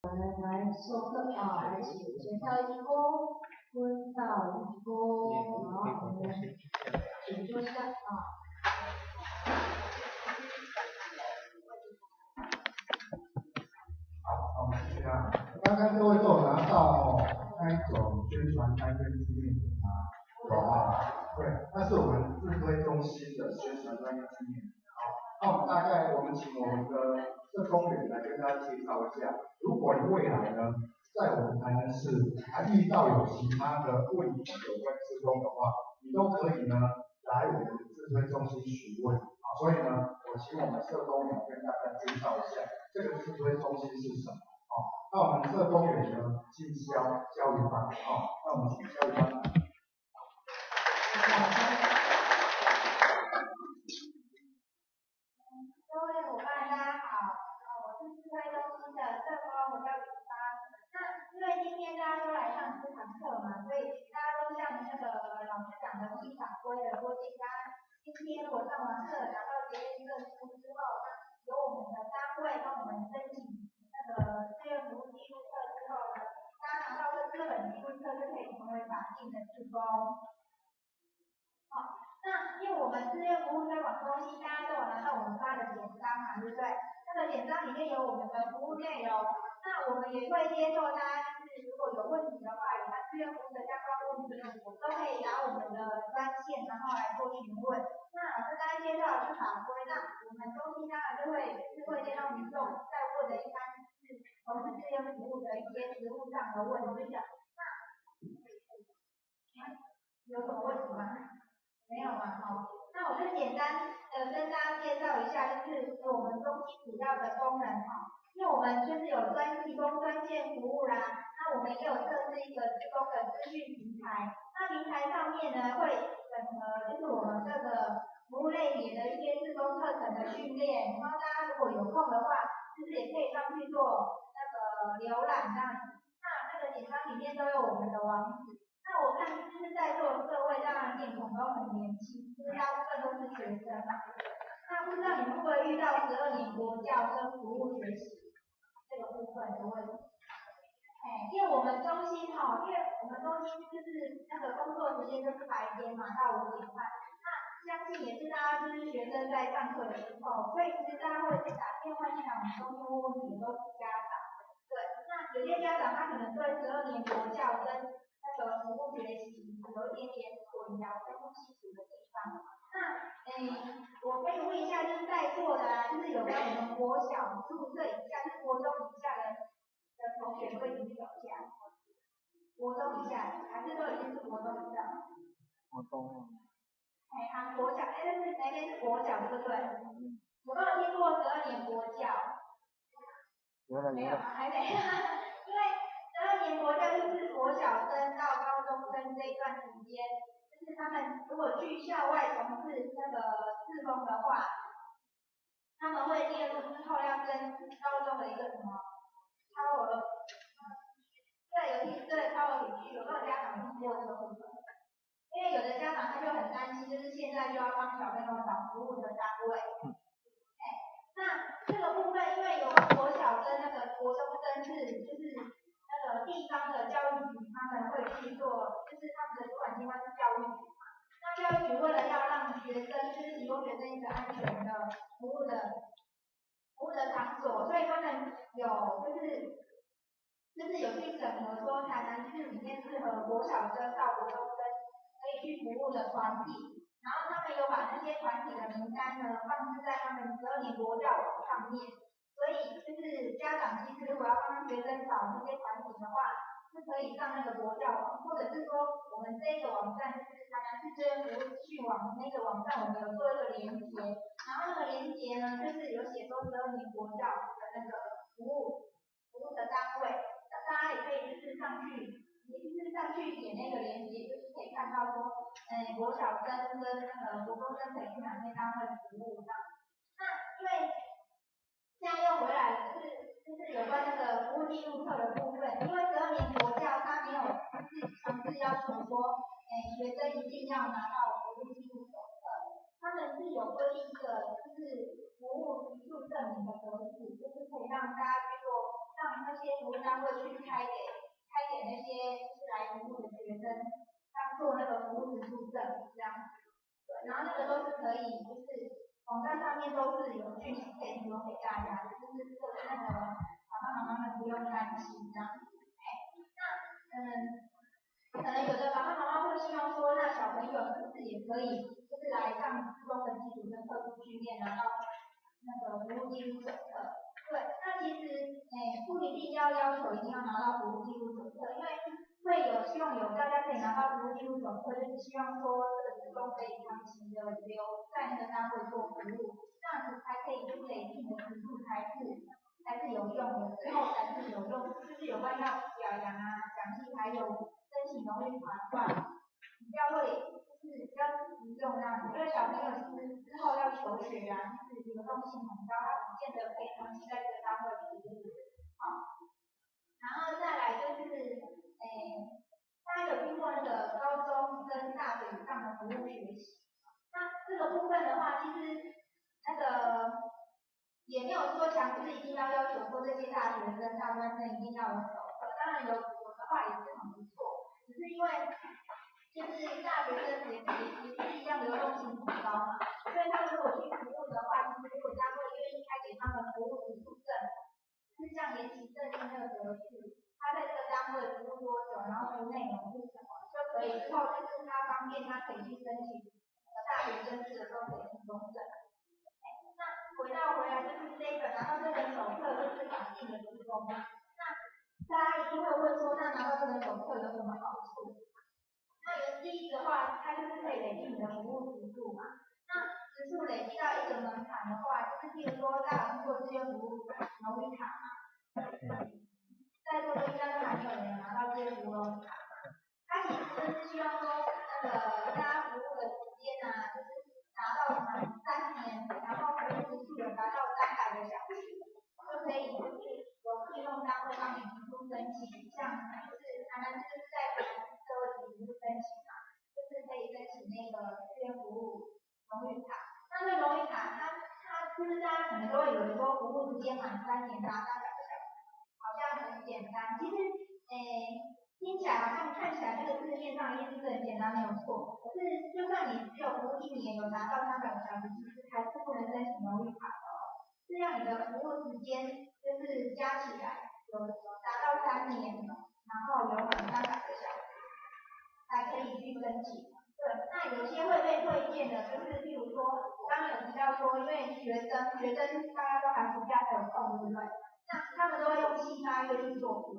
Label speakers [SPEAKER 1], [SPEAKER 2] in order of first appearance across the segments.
[SPEAKER 1] 来授课啊，来请全校一躬，温到一躬，好，我们请坐下啊。
[SPEAKER 2] 好，我们继续啊。刚刚各位都有拿到那一种宣传单跟纪念品吗？有啊。对，那是我们智慧中心的宣传单跟纪念品。好，那我们大概请我们的社工员来跟大家介绍一下，如果你未来呢，在我们台南市还遇到有其他的问题有关施工的话，你都可以呢来我们的智慧中心询问。好，所以呢，我请我们社工员跟大家介绍一下这个智慧中心是什么。那我们社工员呢，进销教育班，那我们请教育班。
[SPEAKER 3] 各位伙伴，大家好，我是智慧中心的社工，我叫李芳。那因为今天大家都来上这堂课嘛，所以大家都像那个老师讲的一法规的多简单。今天我上完课拿到结业证书之后，由我们的单位帮我们申请那个志愿服务记录册之后呢，大家拿到这本记录册就可以成为法定的志工。好，那因为我们志愿服务推广中心，大家都有拿到我们发的简章嘛，对不对？那个简章里面有我们的服务内容，那我们也会接受大家就是如果有问题的话，有关志愿服务的相关问题，都可以打我们的专线，然后来做询问。那老师刚才介绍的是法规，那我们中心当然就会接到民众在问的一般是从事志愿服务的一些实务上的问题的。那有什么问题吗？没有嘛，好，那我就简单的跟大家介绍一下，就是我们中心主要的功能哈，因为我们就是有提供专线服务啦，那我们也有设置一个提供的资讯平台，那平台上面呢会整合就是我们各个服务类别的一些志工课程的训练，然后大家如果有空的话，就是也可以上去做那个浏览这样子，那个简章里面都有我们的网址。那我看就是在座的各位当然面孔都很年轻，就是大部分都是学生嘛。那不知道你们会不会遇到12年国教跟服务学习这个部分的问题？因为我们中心因为我们中心就是那个工作时间就是白天嘛，到5点半。那相信也是大家就是学生在上课的时候，所以其实大家会打电话进来我们中心问问题都是家长。对，那有些家长他可能对12年国教跟那个服务学习有一点点混淆跟不清楚的地方。那我可以问一下，就是在座的就是有关我们国小宿舍以下，就是国中以下的同学会举手一下。国中以下还是都已经是国中以上？
[SPEAKER 4] 国中。
[SPEAKER 3] 国小，那边是国小对不对？有没有听过12年国教？没有，还没。因为12年国教就是国小生到高中生这一段时间，就是他们如果去校外从事那个志工的话，他们会列入之后要跟高中的一个什么超额，超额比率，有没有家长听过这个部分？因为有的家长他就很担心，就是现在就要帮小朋友找服务的单位。那这个部分，因为有国小跟那个国中生就是那个地方的教育局，他们会去做，就是他们的主管机关是教育局嘛。那教育局为了要让学生就是提供学生一个安全的服务的场所，所以他们有就是有去整合说台南市里面适合国小生到国中生可以去服务的团体，然后他们有把那些团体的名单呢放置在他们12年国教网上面，所以就是家长其实如果要帮学生找这些团体的话，是可以上那个国教网，或者是说我们这个网站就是台南市志愿服务资讯网那个网站，我们有做一个连结，然后那个连结呢就是有写说12年国教的那个服务的单位，那大家也可以就是上去点那个连结，就是可以看到说，国小生跟那个国中生可以去哪些单位服务这样。那因为现在又回来了，就是有关那个服务记录册的部分，因为12年国教它没有就是强制要求说，学生一定要拿到服务记录手册，他们是有规定一个就是服务提速证明的格式，就是可以让大家去做，让那些服务单位去开给那些就是来服务的学生，当做那个服务时数证这样子。对，然后那个都是可以，就是网站上面都是有讯息可以提供给大家，就是那个爸爸妈妈们不用担心这样子。那可能有的爸爸妈妈会希望说，那小朋友是不是也可以，就是来上初中的基础跟特殊训练，拿到那个服务记录手册。对，那其实不一定要求一定要拿到服务记录手册，因为会有希望有大家可以拿到服务记录手册，就是希望说这个志工可以长期的留在那个单位做服务，这样子才可以就是累计的时数才是有用的，之后才是有用，就是有关要表扬啊、奖励还有申请荣誉卡的话，比较会就是比较实用这样子，因为小朋友其实之后要求学啊，就是流动性很高，他不见得可以长期在这个单位服务。好，然后再来就是大家有听过那个高中跟大学以上的服务学习，那这个部分的话，其实那个也没有说强制一定要求说这些大学生、大专生一定要有手册，当然有的话也是很不错，只是因为就是大学生也是一样流动性很高嘛，所以他们如果去服务的话，其实如果单位愿意开给他们服务时数证，就是像研习证那个格式，他在这个单位服务多久，然后服务内容是什么，就可以之后就是他方便他可以去申请大学生制的时候可以提供证。那回来就是这个，然后这本手册就是法定的志工嘛。那大家一定会问说，那拿到这本手册有什么好处？那第一的话，它就是可以累积你的服务时数嘛。那时数累积到一个门槛的话，就是譬如说大家通过这些服务荣誉卡嘛，在座的应该都还没有人拿到这些服务荣誉卡嘛。它其实就是希望说，那个大家服务的时间啊，就是达到满3年，然后服务时数有达到300个小时，就可以就是有聘用单位帮你提出申请，像就是台南就是在台南社会局申请嘛，就是可以申请那个志愿服务荣誉卡。那这荣誉卡它就是大家可能都会有说服务时间满3年达300个小时，好像很简单，其实听起来好像看起来这个字面上意思是很简单没有错，可是就算你只有服务1年有达到300个小时，其实还是不能申请荣誉卡的哦。是要你的服务时间就是加起来有达到3年，然后有满300个小时，才可以去申请。对，那有些会被推荐的，就是譬如说我刚刚有提到说，因为学生大家都寒暑假才有空，对不对？那他们都会用7、8月去做服务。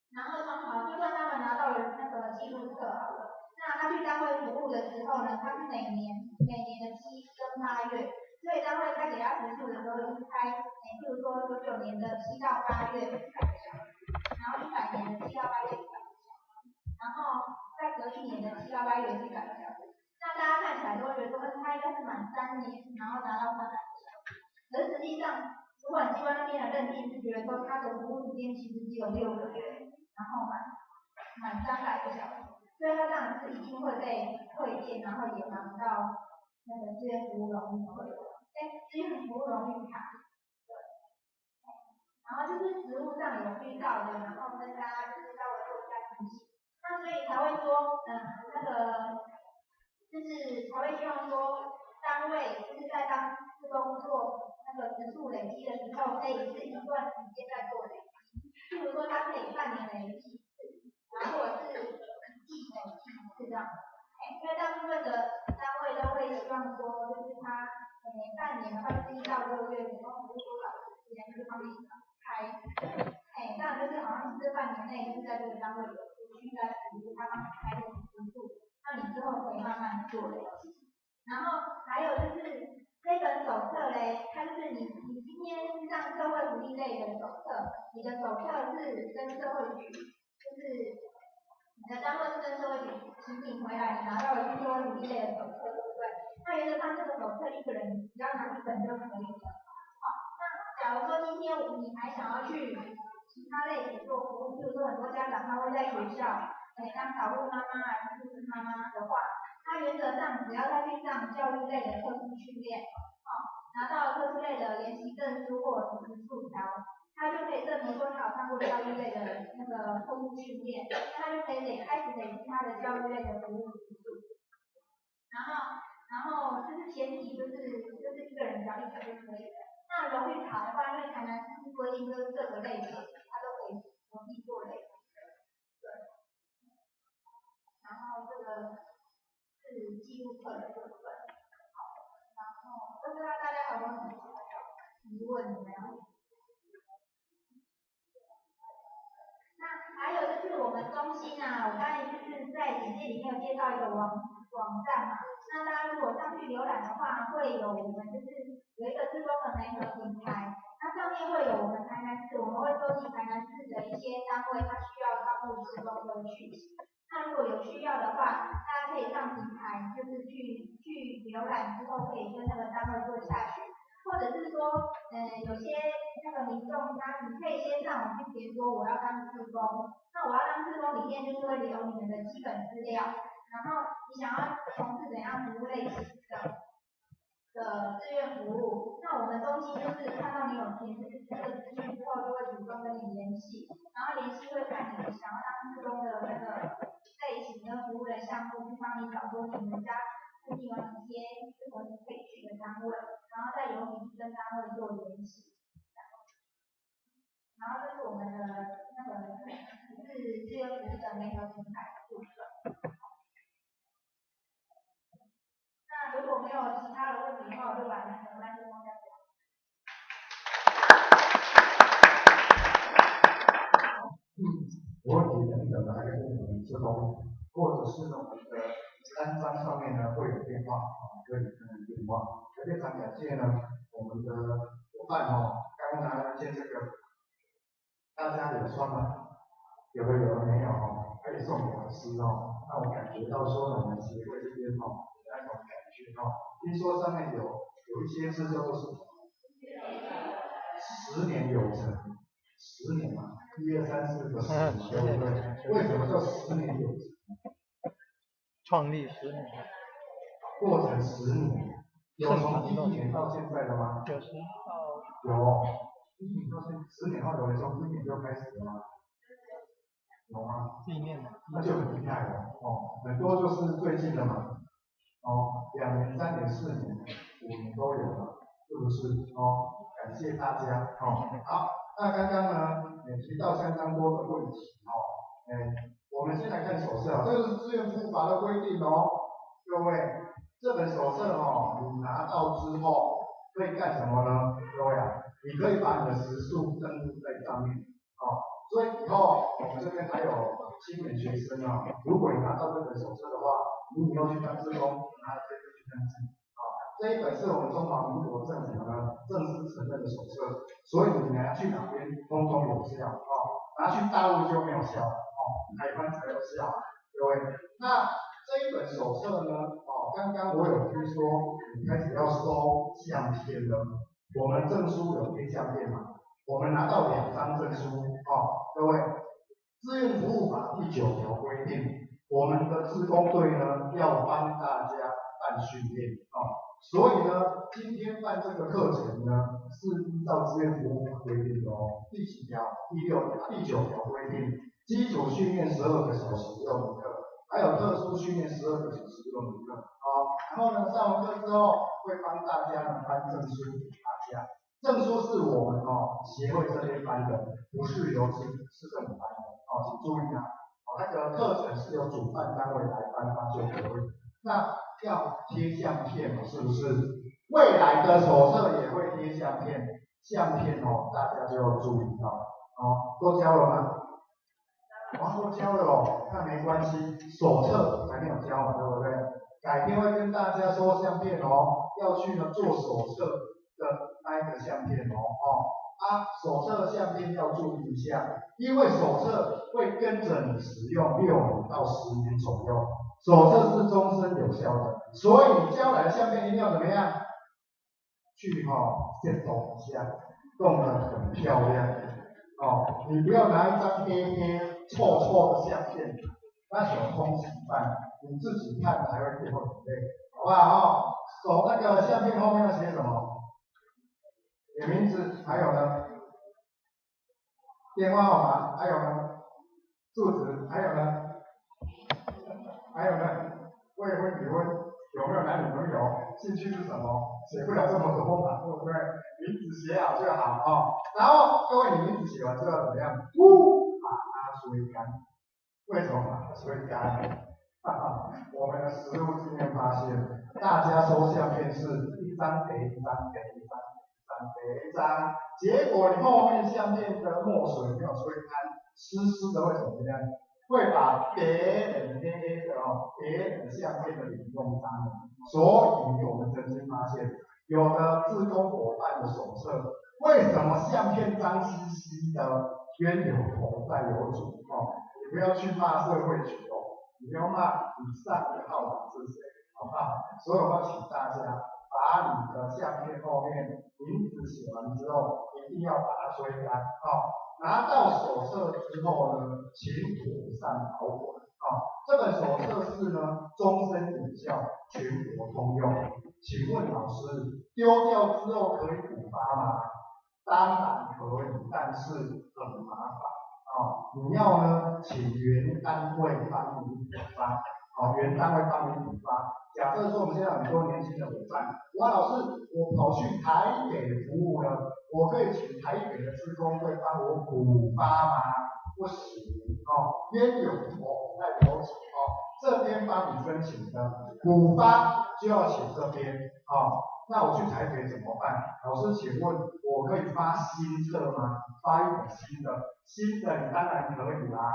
[SPEAKER 3] 然后就算他们拿到了那个记录册好了，那他去单位服务的时候呢，他是每年的7跟8月，所以单位开给他时数的时候，就是开譬如说99年的7到8月400个小时，然后100年的7到8月100个小时，然后再隔1年的7到8月400个小时。那大家看起来都会觉得说，他应该是满3年，然后拿到300个小时，可是实际上主管机关那边的认定是觉得说，他的服务时间其实只有6个月。然后满300个小时，所以他当然是一定会被退件，然后也拿不到那个志愿服务荣誉志愿服务荣誉卡。对，然后就是实务上有遇到的，然后跟大家就是稍微做一下提醒。那所以才会说，那个就是才会希望说，单位就是在当志工做那个时数累积的时候，可以是一段时间在做累积。譬如说，它可以半年累积1次，然后或者是1季累积1次这样。因为大部分的单位都会希望说，就是它半年的话就是1到6月，总共服务多少时间，就是帮你开。当然就是好像这半年内就是在这个单位有持续在服务，他帮你开这个时数，那你之后可以慢慢做累积。然后还有就是这本手册嘞，它就是你今天上社会福利类的手册，你的手册是跟社会局，就是你的单位是跟社会局申请回来，你拿到了社会福利类的手册，对不对？那原则上这个手册一个人只要拿1本就可以了。好，那假如说今天你还想要去其他类别做服务，比如说很多家长他会在学校当导护妈妈还是护士妈妈的话，他原则上只要再去上教育类的特殊训练，拿到特殊类的研习证书或者是时数条，他他就可以证明说他有上过教育类的那个特务训练，那他就可以开始累积他的教育类的服务时数。然后就是前提就是一个人只要1个就可以了。那荣誉卡的话，因为台南市规定就是各个类别它都可以容易做类别。对。然后这个是纪录课的部分。好，然后不知道大家有没有什么疑问怎么样？那还有就是我们中心啊，我刚才就是在简介里面有介绍一个网站嘛，那大家如果上去浏览的话，会有我们就是有一个志工的媒合平台，那上面会有我们台南市，我们会收集台南市的一些单位它需要招募志工的讯息。那如果有需要的话，大家可以上平台，就是去浏览之后，可以跟那个单位做下去，或者是说，有些那个民众你可以先上网去填说我要当志工，那我要当志工里面就是会留你们的基本资料，然后你想要从事怎样服务类型的志愿服务，那我们中心就是看到你有填这个资讯之后，就会主动跟你联系，然后联系会看你想要当志工的那个类型跟服务的项目，去帮你找出你们家附近有哪些适合你可以去的单位，然后再由你去跟单位做联系。然后这是我们的那个是志愿服务的媒合平台的部分。那如果没有其他的问题的话，我就把那个麦克风交给
[SPEAKER 2] 我问题等等的还有我们志工，或者是我们的单张上面呢会有电话，可以跟电话。非常感谢呢我们的伙伴刚刚拿了件这个，大家有穿吗？有的没有可以送给老师那我感觉到说呢我们协会这边那种感觉听说上面有一些是叫做什么10年有成，10年嘛，1、2、3、4个10嘛，对不对？为什么叫10年有成？
[SPEAKER 4] 创立10年，
[SPEAKER 2] 过程10年，有从第1年到现在的吗？
[SPEAKER 4] 有10到
[SPEAKER 2] 有，1年到现在10年后有人从1年就开始了吗？有吗？
[SPEAKER 4] 纪念的，
[SPEAKER 2] 那就很厉害了很多就是最近的嘛，2年、3年、4年、5年都有了，是不是感谢大家好，那刚刚呢也提到相当多的问题我们先来看手册这个是志愿服务法的规定各位，这本手册你拿到之后可以干什么呢？各位你可以把你的时数登录在上面所以以后我们这边还有青年学生如果你拿到这本手册的话，你以后去当志工，拿这个去登记这一本是我们中华民国政府呢正式承认的手册，所以你拿去哪边通通有效拿去大陆就没有效海关才有效各位。那这一本手册呢刚刚我有听说你开始要收相片了，我们证书有贴相片吗？我们拿到2张证书各位，志愿服务法第9条规定，我们的志工队呢要帮大家办训练所以呢，今天办这个课程呢是依照志愿服务法规定的第几条？第6条、第9条规定，基础训练12个小时6门课，还有特殊训练12个小时6门课然后呢，上完课之后会帮大家呢颁证书给大家。证书是我们协会这边颁的，不是由市政府颁的请注意那个课程是由主办单位来颁发就可以。那要贴相片是不是？未来的手册也会贴相片，相片大家就要注意都交了吗？都交了那没关系，手册还没有交嘛，对不对？改天会跟大家说相片要去呢做手册的那一个相片手册的相片要注意一下，因为手册会跟着你使用6年到10年左右，手册是终身有效的，所以你交来的相片一定要怎么样？去先动一下，动得很漂亮你不要拿一张黑黑臭臭的相片，那手空心办，你自己看还会觉得很累，好不好手那个相片后面要写什么？写名字，还有呢电话号码，还有呢，住址，还有呢，未婚已婚，有没有男女朋友，兴趣是什么？写不了这么多嘛，对不对？名字写好就好哦。然后各位，你名字写完之后怎么样？把它吹干。为什么把它吹干？我们的实务经验发现，大家收相片是一张叠一张叠一张叠一张，结果你后面相片的墨水没有吹干，湿湿的会怎么样？会把别人的相片的领用脏了。所以我们曾经发现，有的志工伙伴的手册，为什么相片脏兮兮的？冤有头债有主哦，你不要去骂社会局哦，你要骂你上一个号码是谁，好不好？所以我要请大家把你的相片后面名字写完之后，一定要把它吹干哦。拿到手册之后呢，请妥善保管啊。这本手册是呢终身有效，全国通用。请问老师，丢掉之后可以补发吗？当然可以，但是很麻烦啊。你要呢，请原单位帮你补发，原单位帮你补发。假设说我们现在很多年轻的伙伴，哇，老师，我跑去台北服务了，我可以请台北的志工队帮我补发吗？不行冤有头债有主这边帮你申请的补发就要写这边那我去台北怎么办？老师，请问我可以发新册吗？发一本新的你当然可以啦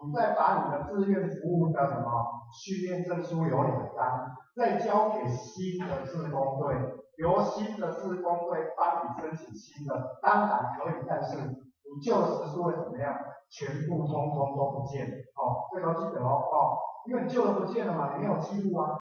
[SPEAKER 2] 你再把你的志愿服务的什么训练证书有2张，再交给新的志工队，由新的志工队帮你申请新的，当然可以，但是你旧的时数会怎么样？全部通通都不见这个记得因为你旧的不见了嘛，你没有记录啊。